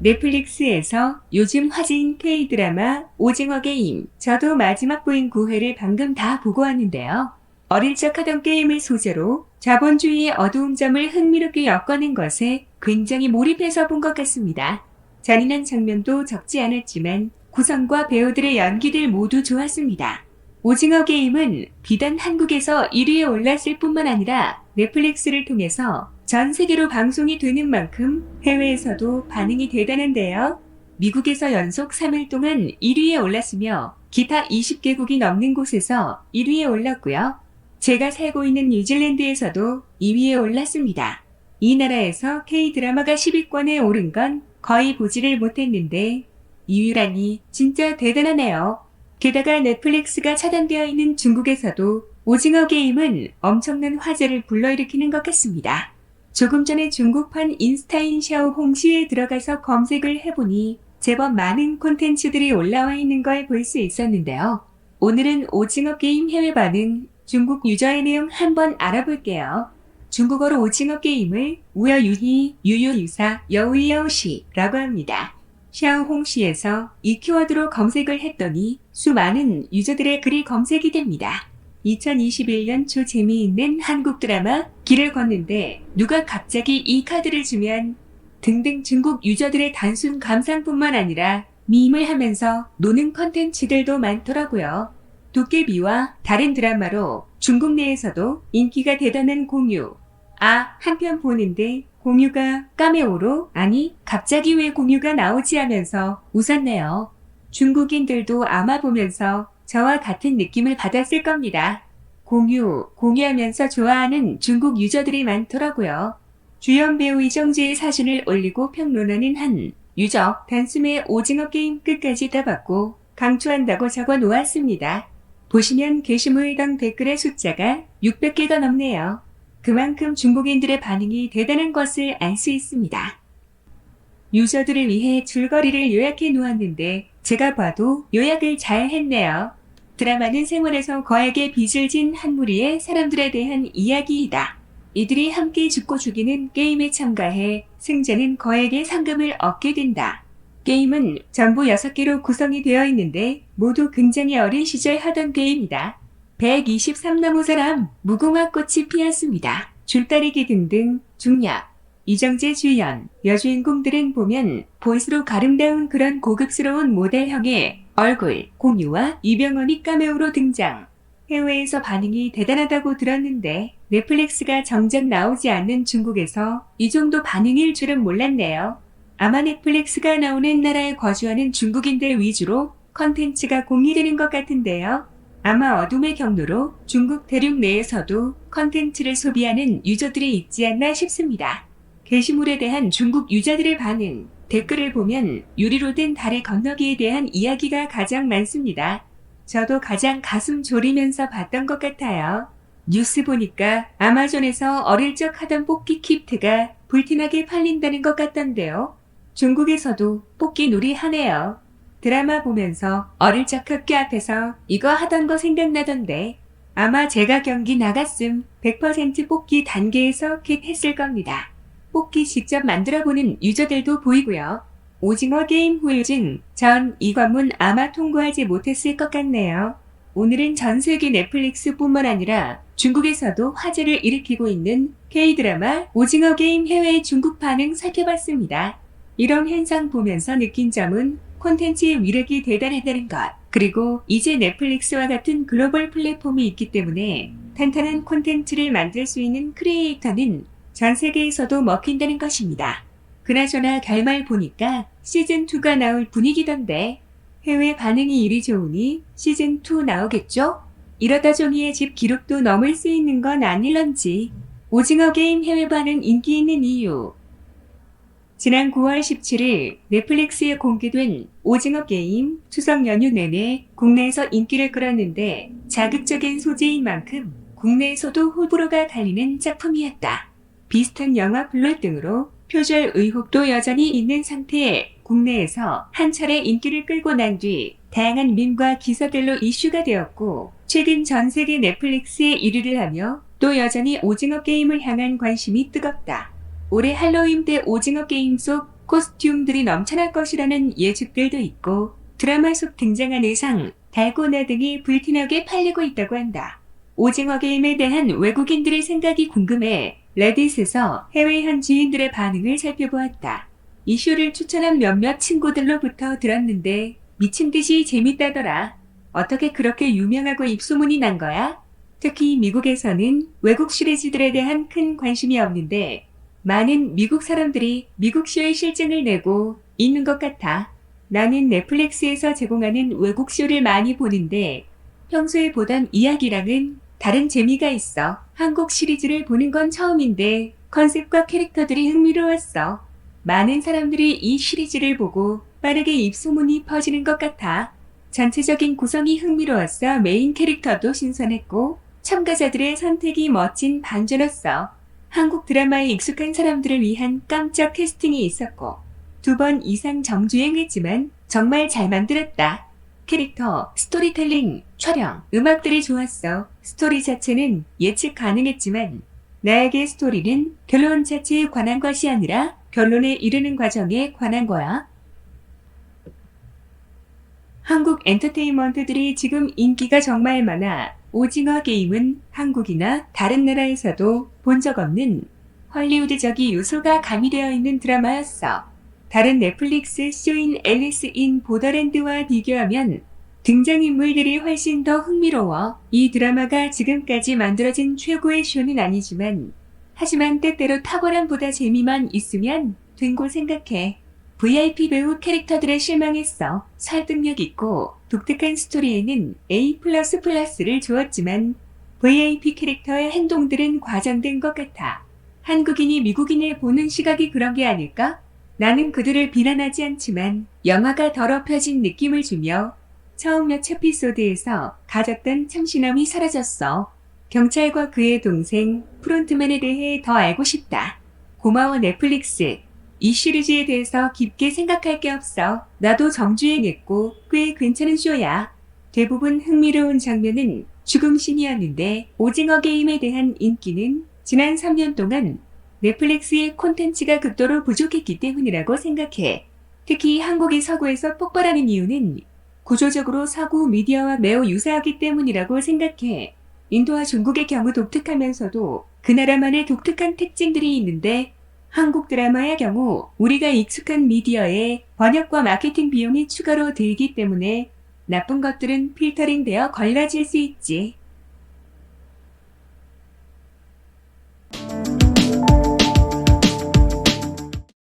넷플릭스에서 요즘 화제인 K-드라마 오징어 게임. 저도 마지막 부인 9회를 방금 다 보고 왔는데요. 어릴 적 하던 게임을 소재로 자본주의의 어두운 점을 흥미롭게 엮어낸 것에 굉장히 몰입해서 본 것 같습니다. 잔인한 장면도 적지 않았지만 구성과 배우들의 연기들 모두 좋았습니다. 오징어 게임은 비단 한국에서 1위에 올랐을 뿐만 아니라 넷플릭스를 통해서 전 세계로 방송이 되는 만큼 해외에서도 반응이 대단한데요. 미국에서 연속 3일 동안 1위에 올랐으며 기타 20개국이 넘는 곳에서 1위에 올랐고요. 제가 살고 있는 뉴질랜드에서도 2위에 올랐습니다. 이 나라에서 K-드라마가 10위권에 오른 건 거의 보지를 못했는데 2위라니 진짜 대단하네요. 게다가 넷플릭스가 차단되어 있는 중국에서도 오징어 게임은 엄청난 화제를 불러일으키는 것 같습니다. 조금 전에 중국판 인스타인 샤오홍시에 들어가서 검색을 해보니 제법 많은 콘텐츠들이 올라와 있는 걸 볼 수 있었는데요. 오늘은 오징어 게임 해외 반응, 중국 유저의 내용 한번 알아볼게요. 중국어로 오징어 게임을 우여유희, 유유유사, 여우여우시라고 합니다. 샤오홍시에서 이 키워드로 검색을 했더니 수많은 유저들의 글이 검색이 됩니다. 2021년 초 재미있는 한국 드라마 길을 걷는데 누가 갑자기 이 카드를 주면 등등 중국 유저들의 단순 감상뿐만 아니라 밈을 하면서 노는 컨텐츠들도 많더라고요. 도깨비와 다른 드라마로 중국 내에서도 인기가 대단한 공유. 한편 보는데 공유가 카메오로 아니 갑자기 왜 공유가 나오지 하면서 웃었네요. 중국인들도 아마 보면서 저와 같은 느낌을 받았을 겁니다. 공유하면서 좋아하는 중국 유저들이 많더라고요. 주연 배우 이정재의 사진을 올리고 평론하는 한 유저 단숨에 오징어 게임 끝까지 다 봤고 강추한다고 적어 놓았습니다. 보시면 게시물당 댓글의 숫자가 600개가 넘네요. 그만큼 중국인들의 반응이 대단한 것을 알 수 있습니다. 유저들을 위해 줄거리를 요약해 놓았는데 제가 봐도 요약을 잘 했네요. 드라마는 생활에서 거액의 빚을 진 한 무리의 사람들에 대한 이야기이다. 이들이 함께 죽고 죽이는 게임에 참가해 승자는 거액의 상금을 얻게 된다. 게임은 전부 6개로 구성이 되어 있는데 모두 굉장히 어린 시절 하던 게임이다. 123나무 사람, 무궁화 꽃이 피었습니다. 줄다리기 등등 중략. 이정재 주연, 여주인공들은 보면 볼수록 아름다운 그런 고급스러운 모델형의 얼굴, 공유와 이병헌이 카메오로 등장. 해외에서 반응이 대단하다고 들었는데 넷플릭스가 정작 나오지 않는 중국에서 이 정도 반응일 줄은 몰랐네요. 아마 넷플릭스가 나오는 나라에 거주하는 중국인들 위주로 컨텐츠가 공유되는 것 같은데요. 아마 어둠의 경로로 중국 대륙 내에서도 컨텐츠를 소비하는 유저들이 있지 않나 싶습니다. 게시물에 대한 중국 유저들의 반응, 댓글을 보면 유리로 된 달의 건너기에 대한 이야기가 가장 많습니다. 저도 가장 가슴 졸이면서 봤던 것 같아요. 뉴스 보니까 아마존에서 어릴 적 하던 뽑기 키트가 불티나게 팔린다는 것 같던데요. 중국에서도 뽑기 놀이 하네요. 드라마 보면서 어릴 적 학교 앞에서 이거 하던 거 생각나던데 아마 제가 경기 나갔음 100% 뽑기 단계에서 킥했을 겁니다. 뽑기 직접 만들어보는 유저들도 보이고요. 오징어 게임 후유증, 전 이 관문 아마 통과하지 못했을 것 같네요. 오늘은 전 세계 넷플릭스뿐만 아니라 중국에서도 화제를 일으키고 있는 K-드라마 오징어 게임 해외 중국 반응 살펴봤습니다. 이런 현상 보면서 느낀 점은 콘텐츠의 위력이 대단하다는 것, 그리고 이제 넷플릭스와 같은 글로벌 플랫폼이 있기 때문에 탄탄한 콘텐츠를 만들 수 있는 크리에이터는 전 세계에서도 먹힌다는 것입니다. 그나저나 결말 보니까 시즌2가 나올 분위기던데 해외 반응이 이리 좋으니 시즌2 나오겠죠? 이러다 종이의 집 기록도 넘을 수 있는 건 아닐런지. 오징어 게임 해외 반응 인기 있는 이유. 지난 9월 17일 넷플릭스에 공개된 오징어 게임 추석 연휴 내내 국내에서 인기를 끌었는데 자극적인 소재인 만큼 국내에서도 호불호가 갈리는 작품이었다. 비슷한 영화 플롯 등으로 표절 의혹도 여전히 있는 상태에 국내에서 한 차례 인기를 끌고 난 뒤 다양한 밈과 기사들로 이슈가 되었고 최근 전 세계 넷플릭스에 1위를 하며 또 여전히 오징어 게임을 향한 관심이 뜨겁다. 올해 할로윈 때 오징어 게임 속 코스튬들이 넘쳐날 것이라는 예측들도 있고 드라마 속 등장한 의상, 달고나 등이 불티나게 팔리고 있다고 한다. 오징어 게임에 대한 외국인들의 생각이 궁금해 레딧에서 해외 현지인들의 반응을 살펴보았다. 이슈를 추천한 몇몇 친구들로부터 들었는데 미친 듯이 재밌다더라. 어떻게 그렇게 유명하고 입소문이 난 거야? 특히 미국에서는 외국 시리즈들에 대한 큰 관심이 없는데 많은 미국 사람들이 미국 쇼의 실증을 내고 있는 것 같아. 나는 넷플릭스에서 제공하는 외국 쇼를 많이 보는데 평소에 보던 이야기랑은 다른 재미가 있어. 한국 시리즈를 보는 건 처음인데 컨셉과 캐릭터들이 흥미로웠어. 많은 사람들이 이 시리즈를 보고 빠르게 입소문이 퍼지는 것 같아. 전체적인 구성이 흥미로웠어. 메인 캐릭터도 신선했고 참가자들의 선택이 멋진 반전이었어. 한국 드라마에 익숙한 사람들을 위한 깜짝 캐스팅이 있었고 2번 이상 정주행했지만 정말 잘 만들었다. 캐릭터, 스토리텔링, 촬영, 음악들이 좋았어. 스토리 자체는 예측 가능했지만 나에게 스토리는 결론 자체에 관한 것이 아니라 결론에 이르는 과정에 관한 거야. 한국 엔터테인먼트들이 지금 인기가 정말 많아. 오징어 게임은 한국이나 다른 나라에서도 본 적 없는 헐리우드적인 요소가 가미되어 있는 드라마였어. 다른 넷플릭스 쇼인 앨리스 인 보더랜드와 비교하면 등장인물들이 훨씬 더 흥미로워. 이 드라마가 지금까지 만들어진 최고의 쇼는 아니지만 하지만 때때로 탁월한 보다 재미만 있으면 된고 생각해. VIP 배우 캐릭터들에 실망했어. 설득력 있고 독특한 스토리에는 A++를 주었지만 VIP 캐릭터의 행동들은 과장된 것 같아. 한국인이 미국인을 보는 시각이 그런 게 아닐까? 나는 그들을 비난하지 않지만 영화가 더럽혀진 느낌을 주며 처음 몇 에피소드에서 가졌던 참신함이 사라졌어. 경찰과 그의 동생 프론트맨에 대해 더 알고 싶다. 고마워 넷플릭스. 이 시리즈에 대해서 깊게 생각할 게 없어. 나도 정주행했고 꽤 괜찮은 쇼야. 대부분 흥미로운 장면은 죽음신이었는데 오징어 게임에 대한 인기는 지난 3년 동안 넷플릭스의 콘텐츠가 극도로 부족했기 때문이라고 생각해. 특히 한국이 서구에서 폭발하는 이유는 구조적으로 서구 미디어와 매우 유사하기 때문이라고 생각해. 인도와 중국의 경우 독특하면서도 그 나라만의 독특한 특징들이 있는데 한국 드라마의 경우 우리가 익숙한 미디어에 번역과 마케팅 비용이 추가로 들기 때문에 나쁜 것들은 필터링되어 걸러질 수 있지.